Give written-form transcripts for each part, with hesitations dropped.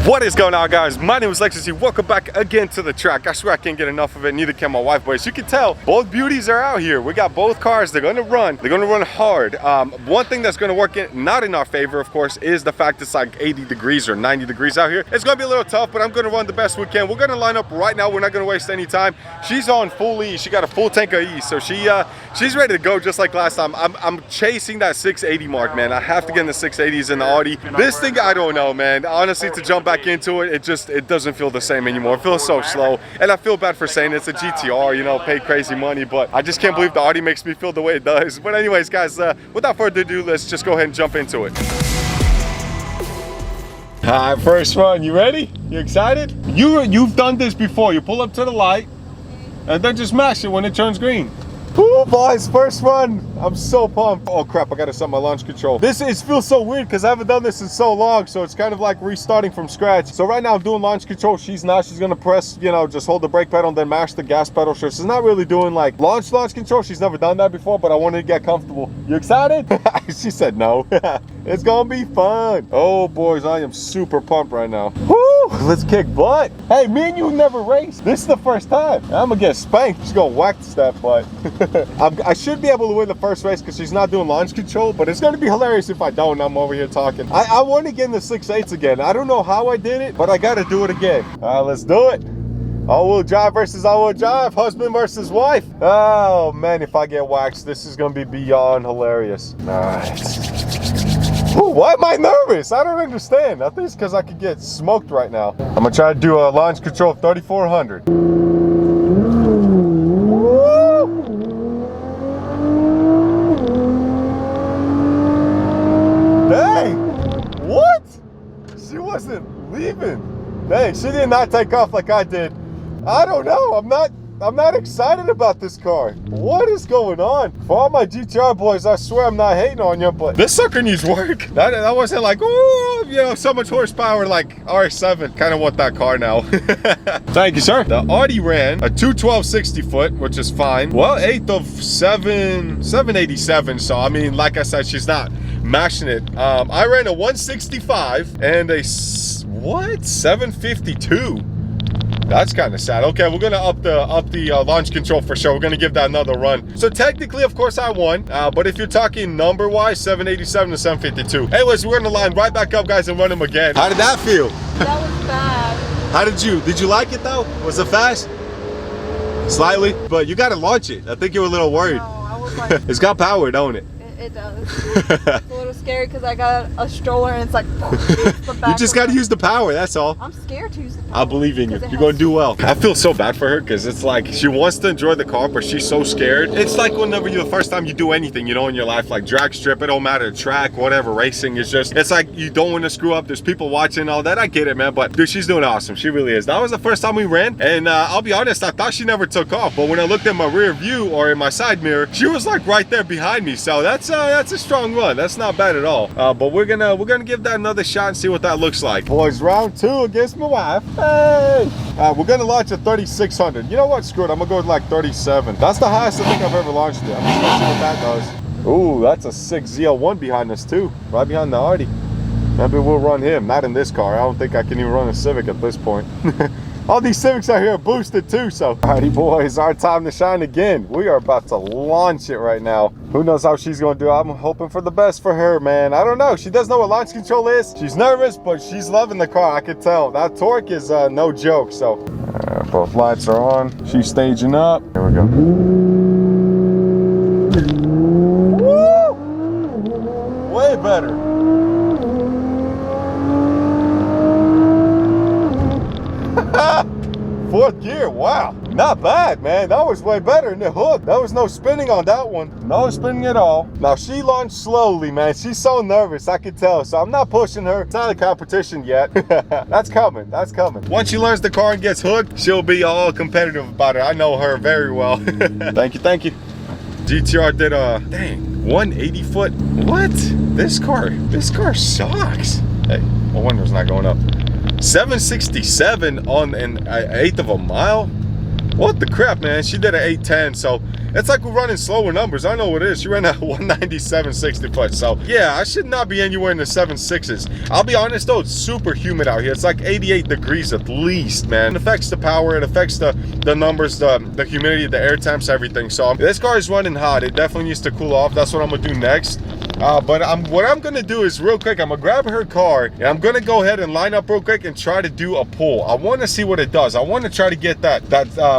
What is going on, guys? My name is Lextasy. Welcome back again to the track. I swear I can't get enough of it, neither can my wife, but as you can tell, both beauties are out here. We got both cars. They're gonna run hard. One thing that's gonna work not in our favor, of course, is the fact it's like 80 degrees or 90 degrees out here. It's gonna be a little tough, but I'm gonna run the best we can. We're gonna line up right now. We're not gonna waste any time. She's on full E. She got a full tank of E, so she's ready to go just like last time. I'm chasing that 680 mark, man. I have to get in the 680s in the Audi. This thing, I don't know, man. Honestly, to jump back into it, it doesn't feel the same anymore. It feels so slow, and I feel bad for saying it's a GTR, you know, pay crazy money, but I just can't believe the Audi makes me feel the way it does. But anyways, guys, without further ado, let's just go ahead and jump into it. All right, first run. You ready? You excited? You've done this before. You pull up to the light, and then just mash it when it turns green. Ooh, boys, first run. I'm so pumped. Oh crap, I gotta set my launch control. It feels so weird because I haven't done this in so long, so it's kind of like restarting from scratch. So right now I'm doing launch control. She's gonna press, you know, just hold the brake pedal and then mash the gas pedal. So she's not really doing like launch control. She's never done that before, but I wanted to get comfortable. You excited? She said no. It's gonna be fun. Oh boys, I am super pumped right now. Woo, let's kick butt. Hey, me and you never raced. This is the first time. I'm gonna get spanked. She's gonna whack that butt. I should be able to win the first race because she's not doing launch control, but it's going to be hilarious if I don't. I'm over here talking. I want to get in the 6.8s again. I don't know how I did it, but I got to do it again. All right, let's do it. All-wheel drive versus all-wheel drive. Husband versus wife. Oh, man, if I get waxed, this is going to be beyond hilarious. All right. Ooh, why am I nervous? I don't understand. I think it's because I could get smoked right now. I'm going to try to do a launch control of 3,400. Leaving. Dang, she did not take off like I did. I don't know. I'm not excited about this car. What is going on? For all my GTR boys, I swear I'm not hating on you, but this sucker needs work. That wasn't like, oh, you know, so much horsepower like RS7. Kind of want that car now. Thank you, sir. The Audi ran a 212 60 foot, which is fine. Well, 8th of 787. So, I mean, like I said, she's not mashing it. I ran a 165 and a, what? 752. That's kind of sad. Okay, we're gonna up the launch control for sure. We're gonna give that another run. So technically, of course, I won. But if you're talking number-wise, 787 to 752. Anyways, we're gonna line right back up, guys, and run them again. How did that feel? That was bad. How did you like it though? Was it fast? Slightly, but you gotta launch it. I think you were a little worried. No, I was like, it's got power, don't it? It does. It's a little scary because I got a stroller and it's like you just got to use the power, that's all. I'm scared to use the power. I believe in you. You're going to do well. I feel so bad for her because it's like she wants to enjoy the car, but she's so scared. It's like whenever the first time you do anything, you know, in your life, like drag strip, it don't matter, track, whatever, racing, it's like you don't want to screw up. There's people watching, all that. I get it, man, but dude, she's doing awesome. She really is. That was the first time we ran, and I'll be honest, I thought she never took off, but when I looked at my rear view or in my side mirror, she was like right there behind me. So that's a strong run. That's not bad at all. But we're gonna give that another shot and see what that looks like. Boys, round 2 against my wife. Hey! We're gonna launch at 3,600. You know what? Screw it. I'm gonna go with like 37. That's the highest I think I've ever launched it. I'm just gonna see what that does. Ooh, that's a 6 ZL1 behind us too. Right behind the Audi. Maybe we'll run him. Not in this car. I don't think I can even run a Civic at this point. All these Civics out here are boosted too, so. Alrighty boys, our time to shine again. We are about to launch it right now. Who knows how she's gonna do? I'm hoping for the best for her, man. I don't know, she does know what launch control is. She's nervous, but she's loving the car, I can tell. That torque is no joke, so. Both lights are on, she's staging up. Here we go. Woo! Way better. Fourth gear, wow, not bad, man. That was way better than the hook. There was no spinning on that one. No spinning at all. Now she launched slowly, man. She's so nervous, I can tell. So I'm not pushing her. It's not a competition yet. That's coming, that's coming. Once she learns the car and gets hooked, she'll be all competitive about it. I know her very well. Thank you, thank you. GTR did a, dang, 180 foot. What? This car sucks. Hey, my windows not going up. 767 on an 1/8 of a mile. What the crap, man? She did an 810, so it's like we're running slower numbers. I know what it is. You ran at 197 60 foot. So yeah, I should not be anywhere in the 7.6s. I'll be honest though, it's super humid out here. It's like 88 degrees at least, man. It affects the power, it affects the numbers, the humidity, the air temps, everything. So this car is running hot. It definitely needs to cool off. That's what I'm gonna do next. But what I'm gonna do is real quick, I'm gonna grab her car and I'm gonna go ahead and line up real quick and try to do a pull. I want to see what it does. I want to try to get that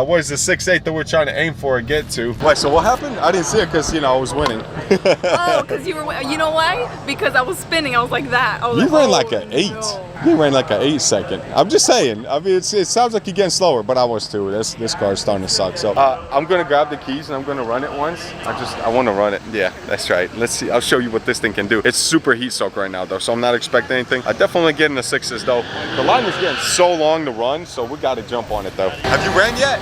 what is the 6.8 that we're trying to aim for and get to. Wait, so what happened? I didn't see it because you know I was winning. Oh, because you were, you know why? Because I was spinning. I was like that. I was You like, ran oh, like an 8. no. You ran like an 8 second. I'm just saying. I mean, it sounds like you're getting slower, but I was too. This car is starting to suck. So I'm gonna grab the keys and I'm gonna run it once. I want to run it. Yeah, that's right. Let's see. I'll show you what this thing can do. It's super heat soaked right now though, so I'm not expecting anything. I definitely get in the 6s though. The line is getting so long to run, so we got to jump on it though. Have you ran yet?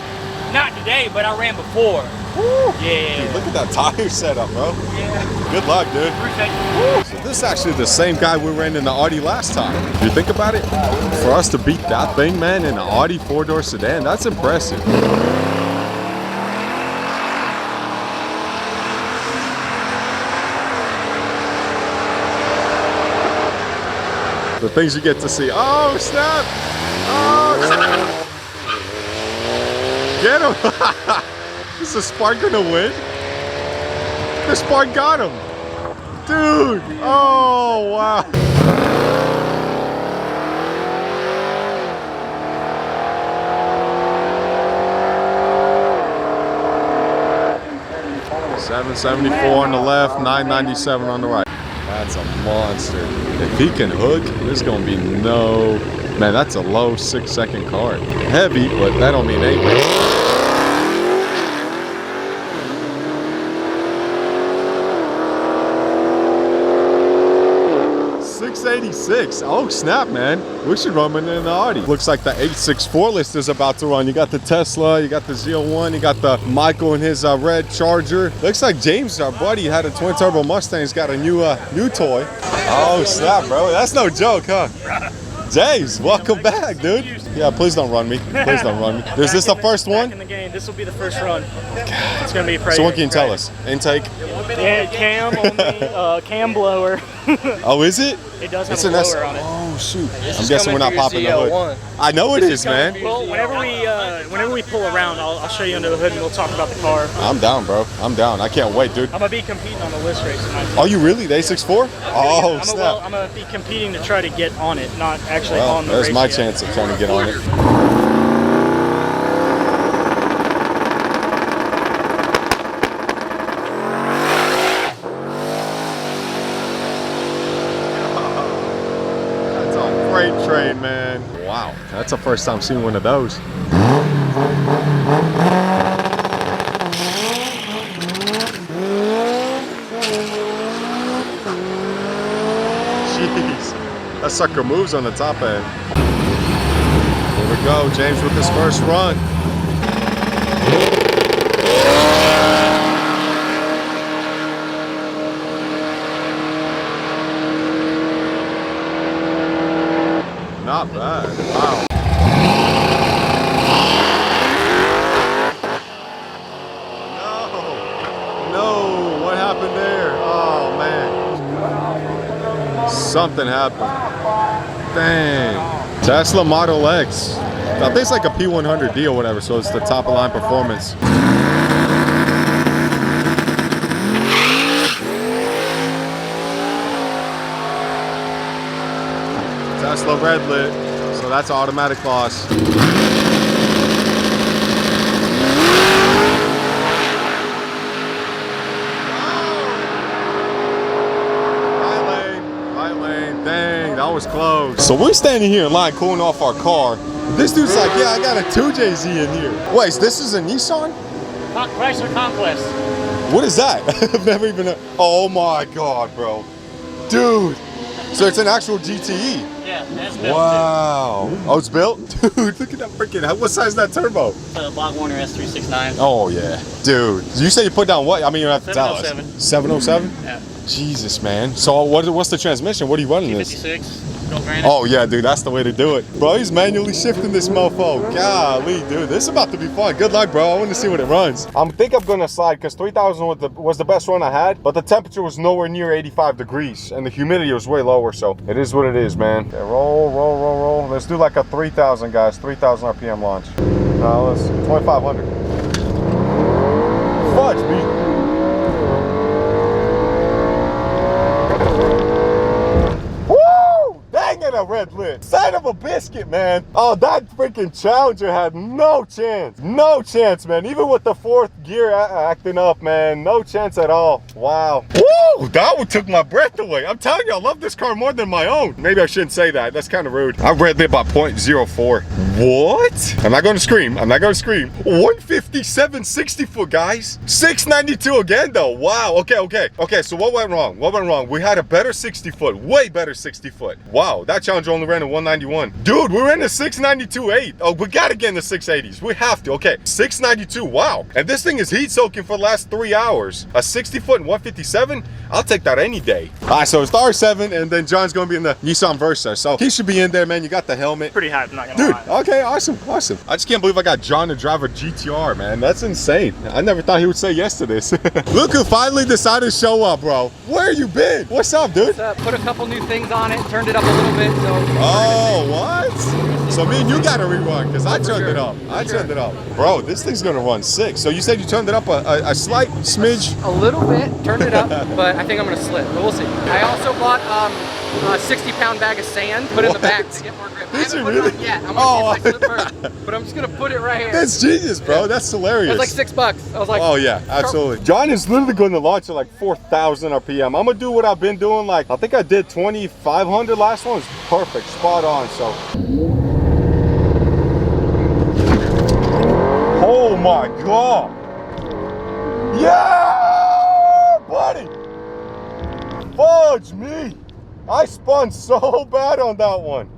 Not today, but I ran before. Woo. Yeah. Dude, look at that tire setup, bro. Yeah. Good luck, dude. Appreciate you. So this is actually the same guy we ran in the Audi last time. If you think about it, for us to beat that thing, man, in an Audi 4-door sedan, that's impressive. The things you get to see. Oh, snap! Oh, snap! Get him! Is the Spark gonna win? The Spark got him! Dude! Oh, wow! $774 on the left, $997 on the right. That's a monster. If he can hook, there's gonna be no... Man, that's a low 6-second car. Heavy, but that don't mean anything. 686. Oh snap, man. We should run in the Audi. Looks like the 864 list is about to run. You got the Tesla, you got the Z01, you got the Michael and his red Charger. Looks like James, our buddy, had a twin turbo Mustang. He's got a new toy. Oh snap, bro. That's no joke, huh? James, welcome back, dude. Yeah, please don't run me. Please don't run me. Is this the first one? In the game, this will be the first run. It's gonna be crazy. So what can you tell us? Intake? Yeah, cam only, cam blower. Oh, is it? It does have It's a an blower on it. Oh shoot! I'm guessing we're not popping the hood. I know it is, man. Well, whenever we pull around, I'll show you under the hood and we'll talk about the car. I'm down, bro. I'm down. I can't wait, dude. I'm gonna be competing on the list race tonight. Are you really? The A64? Oh, snap. I'm gonna be competing to try to get on it, not actually Well, on the there's race my yet. chance of trying to get on it. That's a freight train, man. Wow, that's the first time seeing one of those. Jeez, that sucker moves on the top end. Here we go, James with his first run. Not bad, wow. No, what happened there? Oh man. Something happened. Dang. Tesla Model X. I think it's like a P100D or whatever, so it's the top of line performance. Tesla red lit, so that's automatic loss. Dang, that was close. So we're standing here in line cooling off our car. This dude's like, yeah, I got a 2JZ in here. Wait, this is a Nissan? Chrysler Conquest. What is that? I've never even heard. Oh my God, bro. Dude. So it's an actual GTE. Yeah, that's built Wow. Oh, it's built? Dude, look at that freaking, what size is that turbo? It's a Block Warner S369. Oh yeah. Dude, you say you put down what? I mean, you have to tell us. 707? Yeah. Jesus, man. So what's the transmission? What are you running this? T56. Go granite. Oh yeah, dude, that's the way to do it. Bro, he's manually shifting this mofo. Golly, dude, this is about to be fun. Good luck, bro. I want to see what it runs. I think I'm gonna slide because 3000 was the best run I had, but the temperature was nowhere near 85 degrees and the humidity was way lower, so it is what it is, man. Okay, roll, roll, roll, roll. Let's do like a 3000, guys. 3000 RPM launch. Let's 2500. Fudge, me. A red lid. Son of a biscuit, man. Oh, that freaking Challenger had no chance. No chance, man. Even with the fourth gear acting up, man. No chance at all. Wow. Woo! That one took my breath away. I'm telling you, I love this car more than my own. Maybe I shouldn't say that. That's kind of rude. I red lit by 0.04. What? I'm not going to scream. I'm not going to scream. 157 60 foot, guys. 692 again, though. Wow. Okay, so what went wrong? What went wrong? We had a better 60 foot. Way better 60 foot. Wow. That Challenger only ran a 191. Dude, we're in the 692.8. Oh, we gotta get in the 680s. We have to. Okay, 692. Wow. And this thing is heat soaking for the last 3 hours. A 60 foot and 157. I'll take that any day. All right, so it's the R7, and then John's gonna be in the Nissan Versa. So he should be in there, man. You got the helmet. Pretty hyped, I'm not gonna Dude, lie. okay, awesome. I just can't believe I got John to drive a GTR, man. That's insane. I never thought he would say yes to this. Look who finally decided to show up, bro. Where you been? What's up, dude? Put a couple new things on it, turned it up a little bit, so. Oh, what? So me and you got to rerun because I turned it up. I turned it up. Bro, this thing's going to run sick. So you said you turned it up a slight smidge? A little bit, turned it up, but I think I'm going to slip, but we'll see. I also bought a 60-pound bag of sand, put it in the back to get more grip. I haven't put it on yet. I'm going to see if I slip first, but I'm just going to put it right here. That's genius, bro. Yeah. That's hilarious. It was like $6. I was like, oh yeah, absolutely. John is literally going to launch at like 4,000 RPM. I'm going to do what I've been doing. Like, I think I did 2,500 last one. It's perfect, spot on. So. Oh my God. Yeah, buddy. Fudge me. I spun so bad on that one.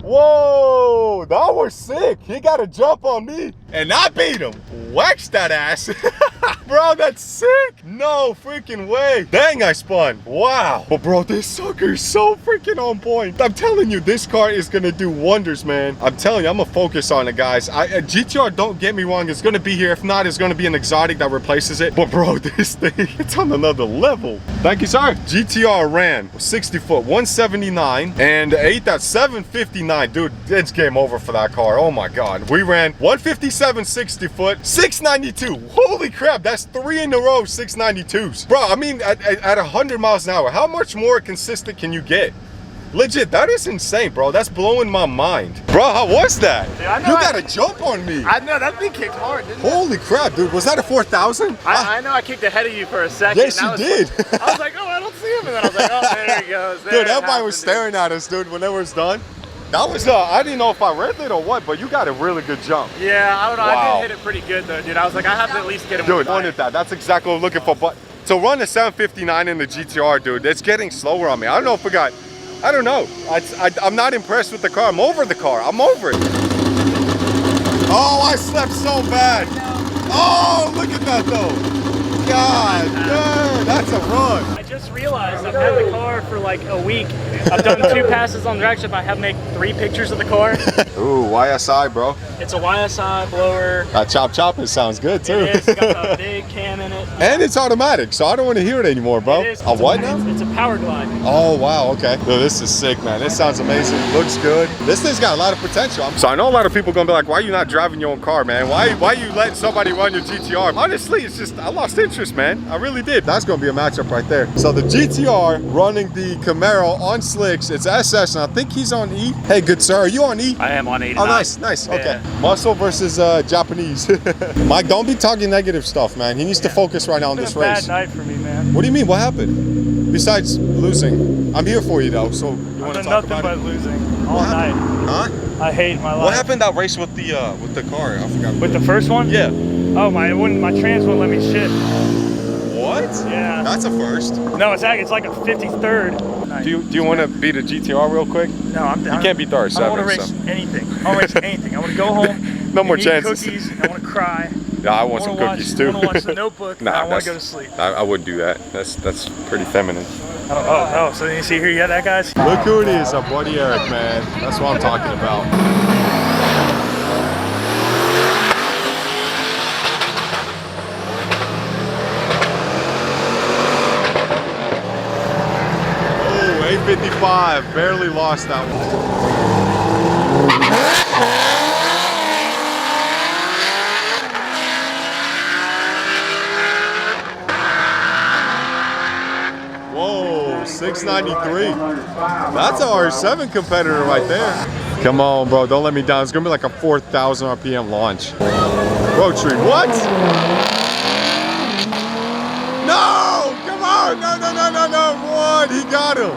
Whoa, that was sick. He got a jump on me and I beat him. Waxed that ass. Bro, that's sick. No freaking way. Dang, I spun. Wow. But bro, this sucker is so freaking on point. I'm telling you, this car is gonna do wonders, man. I'm telling you, I'm gonna focus on it, guys. GTR, don't get me wrong, it's gonna be here. If not, it's gonna be an exotic that replaces it. But bro, this thing, it's on another level. Thank you, sir. GTR ran 60 foot, 179, and ate that 759. Dude, it's game over for that car. Oh my God. We ran 157 60 foot, 692. Holy crap, that's 3 in a row 692s. Bro, I mean, at 100 miles an hour, how much more consistent can you get? Legit, that is insane, bro. That's blowing my mind. Bro, how was that? Dude, I know you got a jump on me. I know, that thing kicked hard, didn't it? Holy crap, dude. Was that a 4,000? I know I kicked ahead of you for a second. Yes, you did. I was like, oh, I don't see him. And then I was like, oh, there he goes. There Dude, everybody was staring at us, dude, when it was done. That was, I didn't know if I read it or what, but you got a really good jump. Yeah, I don't know. Wow. I did hit it pretty good, though, dude. I was like, I have to at least get him. Dude, wanted that. That's exactly what I'm looking for. But to run a 759 in the GTR, dude, it's getting slower on me. I don't know if we got, I don't know. I'm not impressed with the car. I'm over the car. I'm over it. Oh, I slept so bad. Oh, look at that, though. God, dude, that's a run. I just realized I've had the car for like a week. I've done 2 passes on drag strip. I have made 3 pictures of the car. Ooh, YSI, bro. It's a YSI blower. That chop it sounds good too. It is. It's got a big cam in it. And it's automatic, so I don't want to hear it anymore, bro. It is. A what now? It's a power glide. Oh wow, okay. Dude, this is sick, man. This sounds amazing. Looks good. This thing's got a lot of potential. So I know a lot of people gonna be like, why are you not driving your own car, man? Why are you letting somebody run your GTR? Honestly, it's just I lost interest, man. I really did. That's gonna be a matchup right there. So the GTR running the Camaro on slicks. It's SS, and I think he's on E. Hey, good sir, are you on E? I am on 89. Oh, nice. Okay. Yeah. Muscle versus Japanese. Mike, don't be talking negative stuff, man. He needs to focus right now on this race. Bad night for me, man. What do you mean? What happened? Besides losing, I'm here for you though. So you want to talk nothing about but it? Losing all night. Huh? I hate my life. What happened that race with the car? I forgot. With the first one? Yeah. Oh, my trans wouldn't let me shit. What? Yeah. That's a first. No, it's like a 53rd. Do you want to beat a GTR real quick? No, I'm down. You can't beat the R7. I don't want to race anything. I don't race anything. I want to go home. No more eat chances. Cookies. I want to cry. Yeah, I want some cookies too. I want to watch The Notebook. Nah, I want to go to sleep. I wouldn't do that. That's pretty feminine. Oh, so you see here, you got that, guys? Look who it is, our buddy Eric, man. That's what I'm talking about. Oh, 855, barely lost that one. Whoa, 693. That's an R7 competitor right there. Come on, bro, don't let me down. It's gonna be like a 4,000 RPM launch. Rotary, what? No! Come on! No! What? He got him.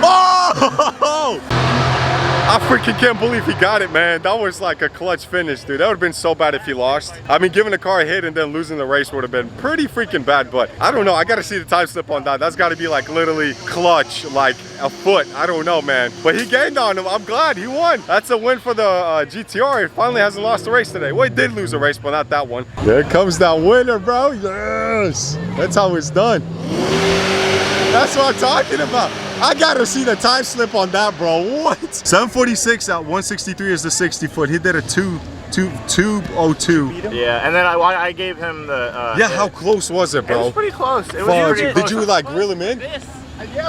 Oh! I freaking can't believe he got it, man. That was like a clutch finish, dude. That would have been so bad if he lost. I mean, giving the car a hit and then losing the race would have been pretty freaking bad, but I don't know. I got to see the time slip on that. That's got to be like literally clutch, like a foot. I don't know, man. But he gained on him. I'm glad he won. That's a win for the GTR. He finally hasn't lost a race today. Well, he did lose a race, but not that one. There comes that winner, bro. Yes. That's how it's done. That's what I'm talking about. I gotta see the time slip on that, bro. What? 746 at 163 is the 60 foot. He did a 202. Yeah, and then I gave him the. Yeah, how close was it, bro? It was pretty close. It was pretty Did you like reel him in?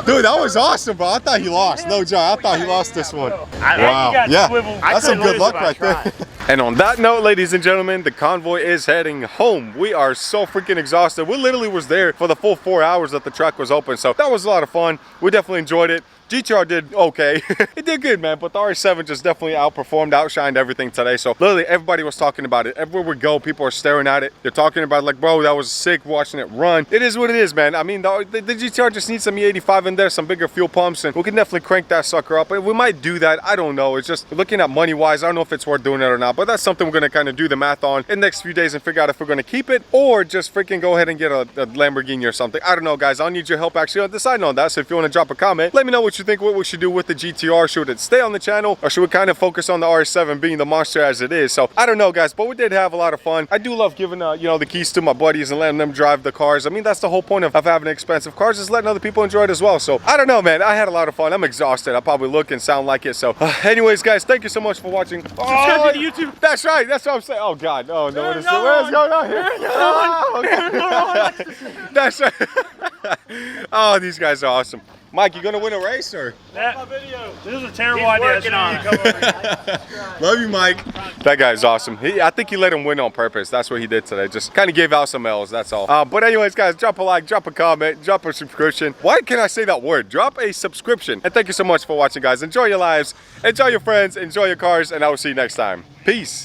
Dude, that was awesome, bro. I thought he lost. No joke. I thought he lost this one. Wow. Yeah, that's some good luck right there. And on that note, ladies and gentlemen, the convoy is heading home. We are so freaking exhausted. We literally was there for the full 4 hours that the track was open. So that was a lot of fun. We definitely enjoyed it. GTR did okay. It did good, man, but the RS7 just definitely outperformed, outshined everything today. So literally everybody was talking about it. Everywhere we go, people are staring at it. They're talking about it like, bro, that was sick watching it run. It is what it is, man. I mean, the GTR just needs some E85 in there, some bigger fuel pumps, and we can definitely crank that sucker up. And we might do that. I don't know. It's just looking at money-wise, I don't know if it's worth doing it or not, but that's something we're going to kind of do the math on in the next few days and figure out if we're going to keep it or just freaking go ahead and get a Lamborghini or something. I don't know, guys. I'll need your help actually on deciding on that. So if you want to drop a comment, let me know what you think, what we should do with the GTR. Should it stay on the channel or should we kind of focus on the RS7 being the monster as it is? So I don't know, guys, but we did have a lot of fun. I do love giving you know, the keys to my buddies and letting them drive the cars. I mean, that's the whole point of having expensive cars, is letting other people enjoy it as well. So I don't know, man. I had a lot of fun. I'm exhausted. I probably look and sound like it. So anyways, guys, thank you so much for watching. Subscribe to the YouTube. That's right. That's what I'm saying. Oh God, oh no, what is going on here? Oh, okay. That's right. Oh, these guys are awesome. Mike, you gonna win a race or? My video. This is a terrible idea. Love you, Mike. That guy's awesome. I think he let him win on purpose. That's what he did today. Just kind of gave out some L's, that's all. But anyways, guys, drop a like, drop a comment, drop a subscription. Why can I say that word? Drop a subscription. And thank you so much for watching, guys. Enjoy your lives, enjoy your friends, enjoy your cars, and I will see you next time. Peace.